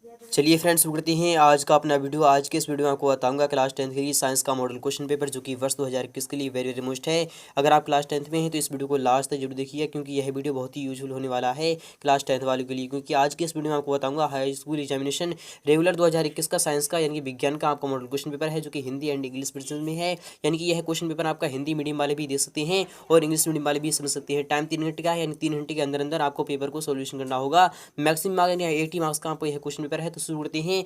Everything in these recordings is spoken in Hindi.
चलिए फ्रेंड्स, शुरू करते हैं आज का अपना वीडियो। आज के इस वीडियो में आपको बताऊंगा क्लास 10th के लिए साइंस का मॉडल क्वेश्चन पेपर जो कि वर्ष 2021 के लिए वेरी वेरी मोस्ट है। अगर आप क्लास 10th में हैं तो इस वीडियो को लास्ट तक जरूर देखिए, क्योंकि यह वीडियो बहुत ही यूजफुल होने वाला है क्लास 10th वालों के लिए। क्योंकि आज के इस वीडियो में आपको बताऊंगा हाई स्कूल एग्जामिनेशन रेगुलर 2021 का साइंस का यानी कि विज्ञान का आपका मॉडल क्वेश्चन पेपर है, जो कि हिंदी एंड इंग्लिश वर्जन में है। यानी कि यह क्वेश्चन पेपर आपका हिंदी मीडियम वाले भी दे सकते हैं और इंग्लिश मीडियम वाले भी समझ सकते हैं। टाइम 3 घंटे का है, यानी 3 घंटे के अंदर अंदर आपको पेपर को सोल्यूशन करना होगा। मैक्सिमम मार्क्स यानी 80 मार्क्स का आपको यह क्वेश्चन पेपर है। तो शुरू करते हैं।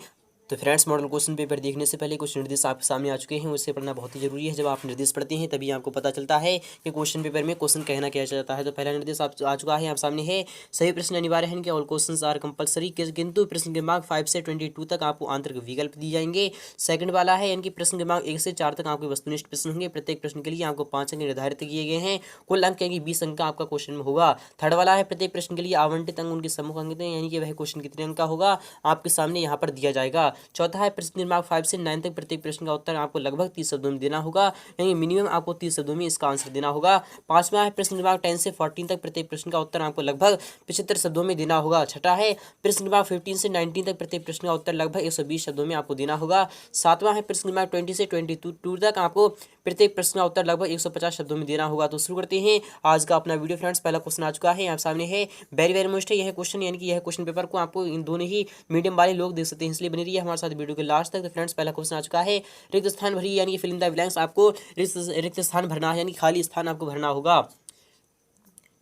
तो फ्रेंड्स, मॉडल क्वेश्चन पेपर देखने से पहले कुछ निर्देश आपके सामने आ चुके हैं, उससे पढ़ना बहुत ही जरूरी है। जब आप निर्देश पढ़ते हैं तभी आपको पता चलता है कि क्वेश्चन पेपर में क्वेश्चन कहना क्या चाहता है। तो पहला निर्देश आप आ चुका है आप सामने है, सभी प्रश्न अनिवार्य हैं कि ऑल क्वेश्चंस आर कंपलसरी, किंतु प्रश्न के मार्क 5 से 22 तक आपको आंतरिक विकल्प दिए जाएंगे। सेकंड वाला है, यानी कि प्रश्न के मार्क 1 से 4 तक आपके वस्तुनिष्ठ प्रश्न होंगे। प्रत्येक प्रश्न के लिए आपको 5 अंक निर्धारित किए गए हैं। कुल अंक यानी 20 अंक का आपका क्वेश्चन में होगा। थर्ड वाला है, प्रत्येक प्रश्न के लिए आवंटित अंक उनके समूह अंक हैं, यानी कि वह क्वेश्चन कितने अंक का होगा आपके सामने यहाँ पर दिया जाएगा। चौथा है, प्रश्न मार्क 5 से 9 तक प्रत्येक प्रश्न का उत्तर आपको लगभग 30 शब्दों में देना होगा, यानी मिनिमम आपको 30 शब्दों में इसका आंसर देना होगा। पांचवा है, प्रश्न मार्क 10 से 14 तक प्रत्येक प्रश्न का उत्तर आपको लगभग 75 शब्दों में देना होगा। छठा है, प्रश्न मार्क 15 से 19 तक प्रत्येक प्रश्न का उत्तर लगभग 120 शब्दों में आपको देना होगा। सातवां है, प्रश्न मार्क 20 से 22 तक आपको प्रत्येक प्रश्न का उत्तर लगभग 150 शब्दों में देना होगा। तो शुरू करते हैं आज का अपना वीडियो। फ्रेंड्स, पहला क्वेश्चन आ चुका है आप सामने है, वेरी वेरी मोस्ट है यह क्वेश्चन, यानी कि यह क्वेश्चन पेपर को आपको इन दोनों ही मीडियम वाले लोग देख सकते हैं, इसलिए बनी रही है हमारे साथ वीडियो के लास्ट तक। तो फ्रेंड्स, पहला क्वेश्चन आ चुका है, रिक्त स्थान भरिए, यानी कि फिल इन द ब्लैंक्स। आपको रिक्त स्थान भरना है, यानी खाली स्थान आपको भरना होगा।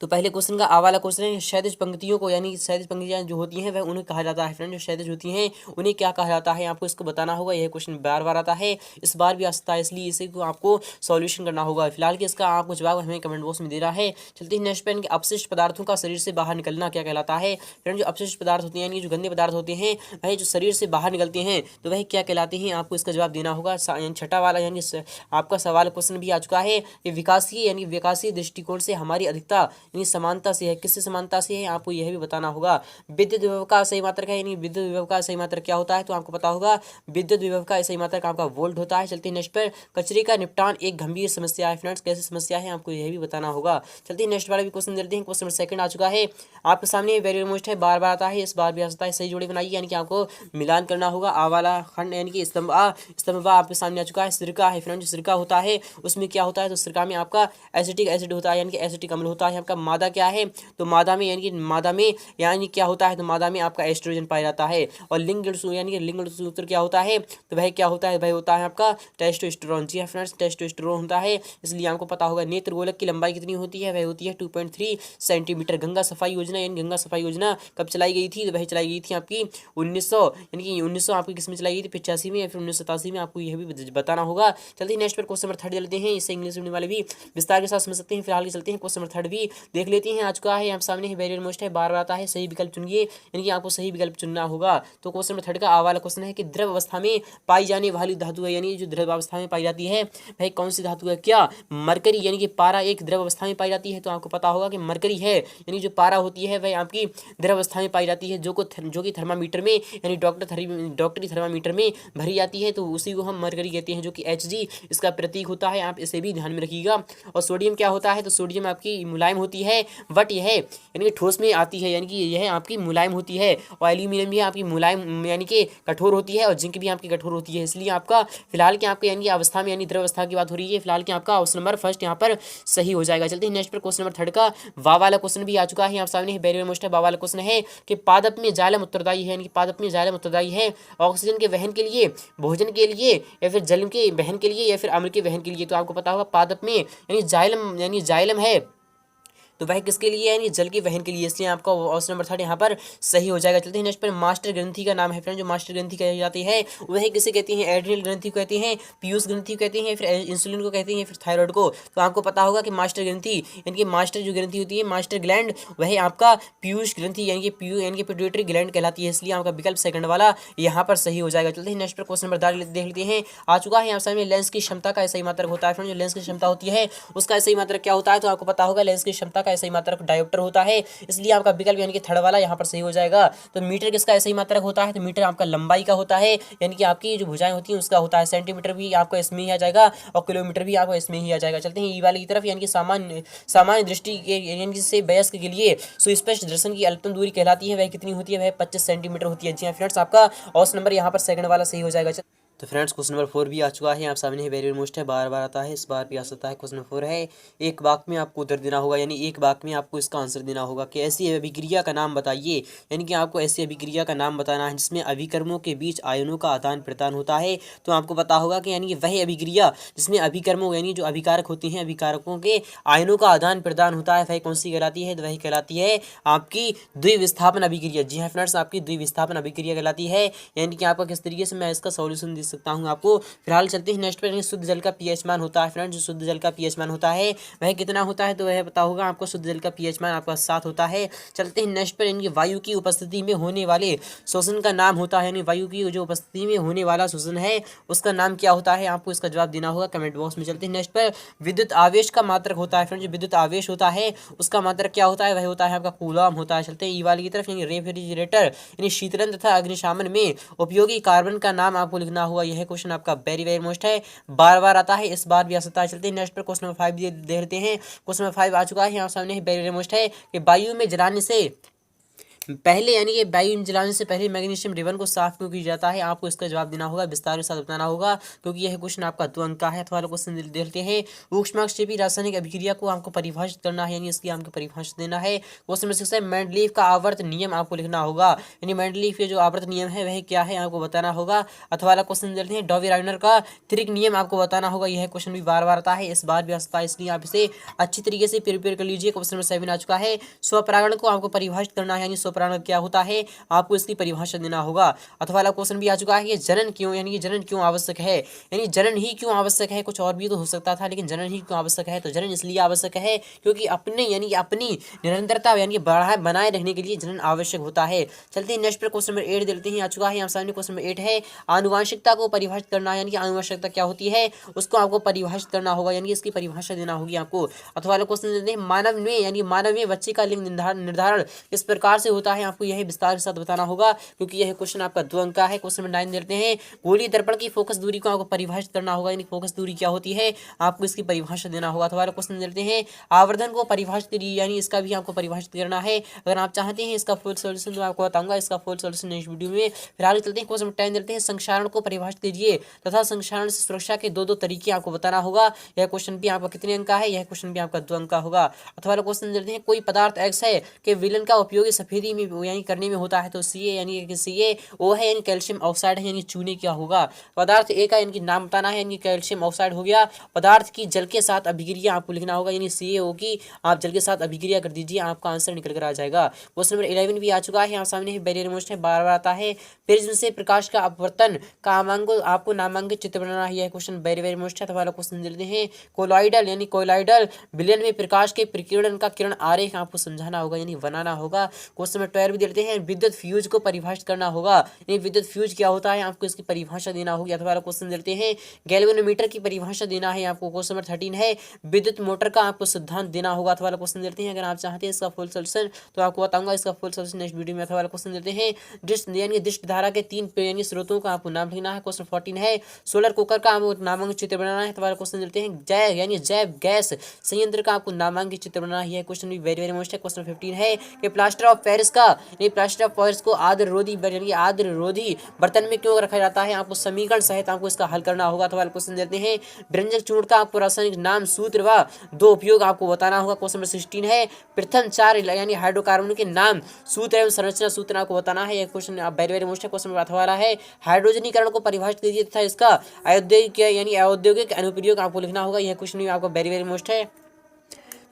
तो पहले क्वेश्चन का आ वाला क्वेश्चन है, क्षैतिज पंक्तियों को, यानी क्षैतिज पंक्तियां जो होती हैं वह उन्हें कहा जाता है। फ्रेंड, जो क्षैतिज होती हैं उन्हें क्या कहा जाता है आपको इसको बताना होगा। यह क्वेश्चन बार बार आता है, इस बार भी आ सकता है, इसलिए इसे को आपको सॉल्यूशन करना होगा। फिलहाल के इसका आपको जवाब हमें कमेंट बॉक्स में दे रहा है। चलते हैं नेक्स्ट पे, इनके अपशिष्ट पदार्थों का शरीर से बाहर निकलना क्या कहलाता है। फ्रेंड, जो अपशिष्ट पदार्थ होते हैं, यानी जो गंदे पदार्थ होते हैं वह जो शरीर से बाहर निकलते हैं तो वह क्या कहलाते हैं, आपको इसका जवाब देना होगा। छठा वाला यानी आपका सवाल क्वेश्चन भी आ चुका है कि विकासीय यानी विकासीय दृष्टिकोण से हमारी अधिकता यानी समानता से है, किससे समानता से है आपको यह भी बताना होगा। विद्युत विभव का सही मात्रक है, यानी विद्युत विभव का सही मात्रक क्या होता है तो आपको पता होगा विद्युत विभव का सही मात्रक आपका वोल्ट होता है। चलते हैं नेक्स्ट पर, कचरे का निपटान एक गंभीर समस्या है। फ्रेंड्स, कैसी समस्या है आपको यह भी बताना होगा। चलते हैं नेक्स्ट वाला भी क्वेश्चन देते हैं। क्वेश्चन नंबर सेकंड आ चुका है आपके सामने, वेरी मोस्ट है, बार बार आता है, इस बार भी आ सकता है। सही जोड़ी बनाइए, यानी कि आपको मिलान करना होगा। आ वाला खंड यानी कि स्तंभ आ, स्तंभ आपके सामने आ चुका है। सिरका है फ्रेंड, जो सिरका होता है उसमें क्या होता है तो सिरका में आपका एसिटिक एसिड होता है, यानी कि एसिटिक अम्ल होता है। आपका मादा क्या है तो मादा में यानी क्या होता है तो मादा में आपका एस्ट्रोजन पाया जाता है। और लिंग यानी कि लिंग सूत्र क्या होता है तो वह क्या होता है, वह होता है आपका टेस्टोस्टेरोन। जी फ्रेंड्स, टेस्टोस्टेरोन होता है, इसलिए आपको पता होगा। नेत्र गोलक की लंबाई कितनी होती है, वह होती है 2.3 सेंटीमीटर। गंगा सफाई योजना यानी गंगा सफाई योजना कब चलाई गई थी तो वह चलाई गई थी आपकी 1900 यानी कि 1900 आपकी किस में चलाई गई थी, 85 में या फिर 1987 में, आपको यह भी बताना होगा। चलते हैं नेक्स्ट पर, क्वेश्चन नंबर 3 लेते हैं। इससे इंग्लिश मीडियम वाले भी विस्तार के साथ समझ सकते हैं। फिलहाल के चलते हैं क्वेश्चन नंबर 3 भी देख लेते हैं। आज का है आप सामने वेरी मोस्ट है, बार आता है, सही विकल्प चुनिए, यानी कि आपको सही विकल्प चुनना होगा। तो क्वेश्चन नंबर 3 का आ वाला क्वेश्चन है कि द्रव अवस्था में पाई जाने वाली धातु है, यानी जो द्रव अवस्था में पाई जाती है वह कौन सी धातु है। क्या मरकरी यानी कि पारा एक द्रव अवस्था में पाई जाती है, तो आपको पता होगा कि मरकरी है, यानी जो पारा होती है वह आपकी द्रव अवस्था में पाई जाती है, जो कि थर्मामीटर में यानी डॉक्टरी थर्मामीटर में भरी जाती है, तो उसी को हम मरकरी कहते हैं, जो कि Hg इसका प्रतीक होता है। आप इसे भी ध्यान में रखिएगा। और सोडियम क्या होता है तो सोडियम आपकी मुलायम होती है, बट यह यानी कि ठोस में आती है, यानी कि यह आपकी मुलायम होती है। और एल्यूमिनियम भी आपकी मुलायम यानी कि कठोर होती है, और जिंक भी आपकी कठोर होती है। इसलिए आपका फिलहाल के आपके यानी कि अवस्था में यानी द्रव अवस्था की बात हो रही है, फिलहाल के आपका ऑप्शन नंबर फर्स्ट यहाँ पर सही हो जाएगा। चलते हैं नेक्स्ट पर, क्वेश्चन नंबर 3 का वा वाला क्वेश्चन भी आ चुका है आप सामने, वेरी मोस्ट है। वा वाला क्वेश्चन है कि पादप में जाइलम उत्तरदायी है, यानी कि पादप में जाइलम उत्तरदायी है ऑक्सीजन के वहन के लिए, भोजन के लिए, या फिर जल के वहन के लिए, या फिर अम्ल के वहन के लिए। तो आपको पता होगा पादप में यानी जाइलम है तो वह किसके लिए है, यानी जल के वहन के लिए, इसलिए आपका ऑप्शन नंबर 3 यहाँ पर सही हो जाएगा। चलते हैं नेक्स्ट पर, मास्टर ग्रंथि का नाम है। फ्रेंड, जो मास्टर ग्रंथि कही जाती है वह किसे कहते हैं, एड्रिनल ग्रंथि को कहते हैं, पीयूष ग्रंथि को कहते हैं, फिर इंसुलिन को कहते हैं, फिर थायराइड को। तो आपको पता होगा कि मास्टर ग्रंथि यानी कि मास्टर जो ग्रंथि होती है, मास्टर ग्लैंड, वह आपका पीयूष ग्रंथि यानी कि पिट्यूटरी ग्लैंड कहलाती है, इसलिए आपका विकल्प सेकंड वाला यहाँ पर सही हो जाएगा। चलते हैं नेक्स्ट पर, क्वेश्चन नंबर 4 देख लेते हैं। आ चुका है यहाँ सामने, लेंस की क्षमता का सही मात्रक होता है। फ्रेंड, जो लेंस की क्षमता होती है उसका सही मात्रक क्या होता है तो आपको पता होगा लेंस की क्षमता का ऐसा ही मात्रक डायोप्टर होता है, इसलिए आपका विकल्प यानी कि थर्ड वाला यहाँ पर सही हो जाएगा। तो मीटर किसका ऐसा ही मात्रक होता है, तो मीटर आपका लंबाई का होता है, यानी कि आपकी जो भुजाएं होती हैं उसका होता है। सेंटीमीटर भी आपको इसमें ही आ जाएगा और किलोमीटर भी आपको इसमें ही आ जाएगा। चलते हैं ई वाले की तरफ, यानी कि सामान्य दृष्टि के यानी कि से वयस्क के लिए सुस्पष्ट दर्शन की अल्पतम दूरी कहलाती है, वह कितनी होती है, वह 25 सेंटीमीटर होती है। जी हाँ फ्रेंड्स, आपका ऑप्शन नंबर यहाँ पर सेकंड वाला सही हो जाएगा। तो फ्रेंड्स क्वेश्चन नंबर 4 भी आ चुका है, आप सामने वेरी मोस्ट है, बार बार आता है, इस बार भी आ सकता है। क्वेश्चन नंबर 4 है, एक वाक्य में आपको उत्तर देना होगा, यानी एक वाक्य में आपको इसका आंसर देना होगा कि ऐसी अभिक्रिया का नाम बताइए, यानी कि आपको ऐसी अभिक्रिया का नाम बताना है जिसमें अभिकर्मों के बीच आयनों का आदान प्रदान होता है। तो आपको पता होगा कि यानी कि वह अभिक्रिया जिसमें अभिकर्मों यानी जो अभिकारक होती हैं, अभिकारकों के आयनों का आदान प्रदान होता है, वह कौन सी कहलाती है, तो वही कहलाती है आपकी द्विविस्थापन अभिक्रिया। जी हाँ फ्रेंड्स, आपकी द्विविस्थापन अभिक्रिया कहलाती है। यानी कि आपका किस तरीके से मैं इसका सॉल्यूशन दे सकता हूँ आपको। फिलहाल चलते हैं नेक्स्ट पर, शुद्ध जल का पीएच मान होता है फ्रेंड्स, जो शुद्ध जल का पीएच मान होता है वह कितना होता है, तो वह पता होगा आपको। शुद्ध जल का पीएच मान आपका 7 होता है। चलते हैं नेक्स्ट पर, इनकी वायु की उपस्थिति में होने वाले शोषण का नाम होता है, यानी वायु की जो उपस्थिति में होने वाला शोषण है उसका नाम क्या होता है, आपको इसका जवाब देना होगा कमेंट बॉक्स में। चलते हैं नेक्स्ट पर, विद्युत आवेश का मात्रक होता है फ्रेंड्स, जो विद्युत आवेश होता है उसका मात्रक क्या होता है, वह होता है आपका कूलम होता है। चलते हैं ई वाले की तरफ, यानी रेफ्रिजरेटर यानी शीतलन तथा अग्निशामन में उपयोगी कार्बन का नाम आपको लिखना होगा। यह क्वेश्चन आपका वेरी वेरी मोस्ट है, बार बार आता है, इस बार भी आ सकता है। चलते हैं नेक्स्ट पर, क्वेश्चन नंबर 5 दे देते हैं। क्वेश्चन नंबर 5 आ चुका है यहाँ सामने, वेरी वेरी मोस्ट है कि वायु में जलाने से पहले यानी कि वायु जलाने से पहले मैग्नीशियम रिबन को साफ क्यों किया जाता है, आपको इसका जवाब देना होगा, विस्तार के साथ बताना होगा, क्योंकि यह क्वेश्चन आपका 2 अंक का है। अथवा क्वेश्चन देखते हैं, ऊष्माक्षेपी रासायनिक अभिक्रिया को आपको परिभाषित करना है, यानी इसकी आपको परिभाषित देना है। क्वेश्चन नंबर 6 है, मेंडलीफ का आवर्त नियम आपको लिखना होगा, यानी मेंडलीफ के जो आवर्त नियम है वह क्या है आपको बताना होगा। अथवा क्वेश्चन देखते हैं, डॉवी-राइनर का त्रिक नियम आपको बताना होगा। यह क्वेश्चन भी बार बार आता है, इस बार भी आ सकता है, इसलिए आप इसे अच्छी तरीके से प्रिपेयर कर लीजिए। क्वेश्चन नंबर 7 आ चुका है, स्वपरागण को आपको परिभाषित करना है, यानी स्वपरागण क्या होता है आपको इसकी परिभाषा देना होगा। अथवा वाला क्वेश्चन भी आ चुका है कि जनन क्यों, यानी कि जनन क्यों आवश्यक है, यानी जनन ही क्यों आवश्यक है, कुछ और भी तो हो सकता था लेकिन जनन ही क्यों आवश्यक है, तो जनन इसलिए आवश्यक है क्योंकि अपने यानी कि अपनी निरंतरता यानी बनाए रखने के लिए जनन आवश्यक होता है। चलते हैं नेक्स्ट पर, क्वेश्चन नंबर 8 देते हैं, आ चुका है यहाँ सामने। क्वेश्चन नंबर 8 है, आनुवंशिकता को परिभाषित करना, यानी कि आनुवंशिकता क्या होती है उसको आपको परिभाषित करना होगा, यानी इसकी परिभाषा देना होगी आपको। अथवा वाला क्वेश्चन देते हैं, मानव में यानी मानव में बच्चे का लिंग निर्धारण किस प्रकार से होता है, आपको यह विस्तार के साथ बताना होगा, क्योंकि यह क्वेश्चन आपका 2 अंक का है। क्वेश्चन नंबर 9 देते हैं, गोलीय दर्पण की फोकस दूरी को आपको परिभाषित करना होगा, यानी फोकस दूरी क्या होती है आपको इसकी परिभाषा देना होगा। अथवा क्वेश्चन देते हैं, आवर्धन को परिभाषित करिए, यानी इसका भी आपको परिभाषित करना है। अगर आप चाहते हैं इसका फुल सॉल्यूशन तो आपको बताऊंगा, इसका फुल सॉल्यूशन नेक्स्ट वीडियो में। फिलहाल चलते हैं क्वेश्चन नंबर 10 देते हैं, संक्षारण को परिभाषित कीजिए तथा संक्षारण से सुरक्षा के दो तरीके आपको बताना होगा। यह क्वेश्चन भी आपका कितने अंक का है, यह क्वेश्चन भी आपका 2 अंक का होगा। अथवा क्वेश्चन देते हैं, कोई पदार्थ एक्स है कि विलन का उपयोग सफेदी में यानी करने में होता है, तो सी यानी CaO है, यानी कैल्शियम ऑक्साइड है, यानी चूने क्या होगा। पदार्थ ए का यानी नाम बताना है, यानी कैल्शियम ऑक्साइड हो गया। पदार्थ की जल के साथ अभिक्रिया आपको लिखना होगा, यानी CaO की आप जल के साथ अभिक्रिया कर दीजिए, आपका आंसर निकल कर आ जाएगा। क्वेश्चन नंबर 11 भी आ चुका है यहाँ सामने, बैरियर मोस्ट है, बार बार आता है। प्रिज्म से प्रकाश का अपवर्तन का आपको नामांकित चित्र बनाना है, यह क्वेश्चन वेरी वेरी मोस्ट है। तो वाला क्वेश्चन देते हैं, कोलॉइडल यानी कोलॉइडल विलयन में प्रकाश के प्रकीर्णन का किरण आरेख आपको समझाना होगा, यानी बनाना होगा। क्वेश्चन नंबर 12 भी देते हैं, विद्युत फ्यूज को परिभाषित करना होगा, यानी विद्युत फ्यूज क्या होता है आपको इसकी परिभाषा देना होगी। अथवा क्वेश्चन देते हैं, गैल्वेनोमीटर की परिभाषा देना है आपको। क्वेश्चन नंबर 13 है, विद्युत मोटर का आपको सिद्धांत देना होगा। अथवा क्वेश्चन देते हैं, अगर आप चाहते हैं इसका फुल सॉल्यूशन तो आपको बताऊंगा, इसका फुल सॉल्यूशन नेक्स्ट वीडियो में। अथवा क्वेश्चन देते हैं, यानी दृष्टि धारा के 3 यानी स्रोतों का आपको नाम लिखना है। क्वेश्चन 14 है, सोलर कुकर का आपको नामांकित चित्र बनाना है। अथवा क्वेश्चन देते हैं, जैव यानी जैव गैस संयंत्र का आपको नामांकित चित्र बनाना है, क्वेश्चन भी वेरी वेरी मोस्ट है। क्वेश्चन 15 है कि प्लास्टर ऑफ पेरिस का यानी प्लास्टर ऑफ पेरिस को आर्द्ररोधी बर्तन में क्यों रखा जाता है, आपको समीकरण सहित आपको इसका हल करना होगा। अथवा क्वेश्चन देते हैं, व्यंजक चूर्ण का आपको रासायनिक नाम, सूत्र व 2 उपयोग आपको बताना होगा। क्वेश्चन नंबर 16 है, प्रथम 4 यानी हाइड्रोकार्बन के नाम, सूत्र एवं संरचना सूत्र आपको बताना है, यह क्वेश्चन वेरी वेरी मोस्ट है। क्वेश्चन नंबर 18 है, हाइड्रोजनीकरण को परिभाषित कीजिए तथा इसका औद्योगिक अनुप्रयोग आपको लिखना होगा, यह क्वेश्चन भी आपको वेरी वेरी मोस्ट है।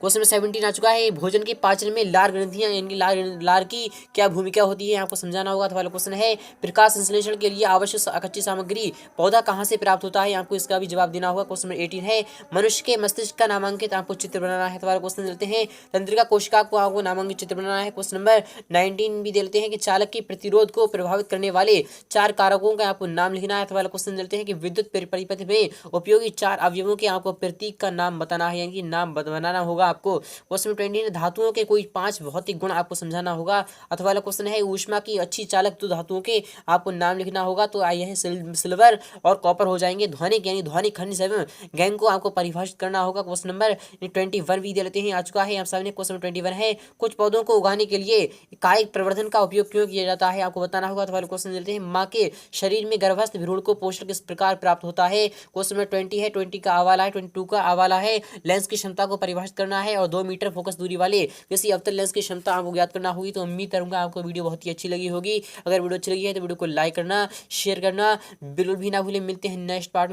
क्वेश्चन नंबर 17 आ चुका है, भोजन के पाचन में लार ग्रंथियां यानी लार की क्या भूमिका होती है आपको समझाना होगा। अथवा क्वेश्चन है, प्रकाश संश्लेषण के लिए आवश्यक कच्ची सामग्री पौधा कहां से प्राप्त होता है, आपको इसका भी जवाब देना होगा। क्वेश्चन नंबर 18 है, मनुष्य के मस्तिष्क का नामांकित आपको चित्र बनाना है। अथवा क्वेश्चन देते हैं, तंत्रिका कोशिका को आपको नामांकित चित्र बनाना है। क्वेश्चन नंबर 19 भी देते हैं कि चालक की प्रतिरोध को प्रभावित करने वाले 4 कारकों का आपको नाम लिखना है। अथवा क्वेश्चन देते हैं कि विद्युत परिपथ में उपयोगी 4 अवयवों के आपको प्रतीक का नाम बताना है, यानी नाम बनाना होगा आपको। क्वेश्चन नंबर 20 धातुओं के कोई 5 भौतिक गुण आपको समझाना होगा। अथवा वाला क्वेश्चन है ऊष्मा की अच्छी चालक दो धातुओं के आपको नाम लिखना होगा। तो आइए है सिल्वर और कॉपर हो जाएंगे। ध्वनिक यानी ध्वनिक खनिज एवं गैंग को आपको परिभाषित करना होगा। क्वेश्चन नंबर 21 भी दे लेते हैं, आ चुका है आप सामने। क्वेश्चन नंबर 21 है कुछ पौधों को उगाने के लिए कायिक प्रवर्धन का उपयोग क्यों किया जाता है, आपको बताना होगा। अथवा क्वेश्चन देते हैं माँ के शरीर में गर्भस्थ भ्रूण को पोषण किस प्रकार प्राप्त होता है। क्वेश्चन नंबर 20 है, 20 का आवाला है, 22 का आवाला है। लेंस की क्षमता को परिभाषित करना है और 2 मीटर फोकस दूरी वाले किसी अवतल लेंस की क्षमता आपको ज्ञात करना होगी। तो उम्मीद करूंगा आपको वीडियो बहुत ही अच्छी लगी होगी। अगर वीडियो अच्छी लगी है तो वीडियो को लाइक करना, शेयर करना बिल्कुल भी ना भूलें। मिलते हैं नेक्स्ट पार्ट में।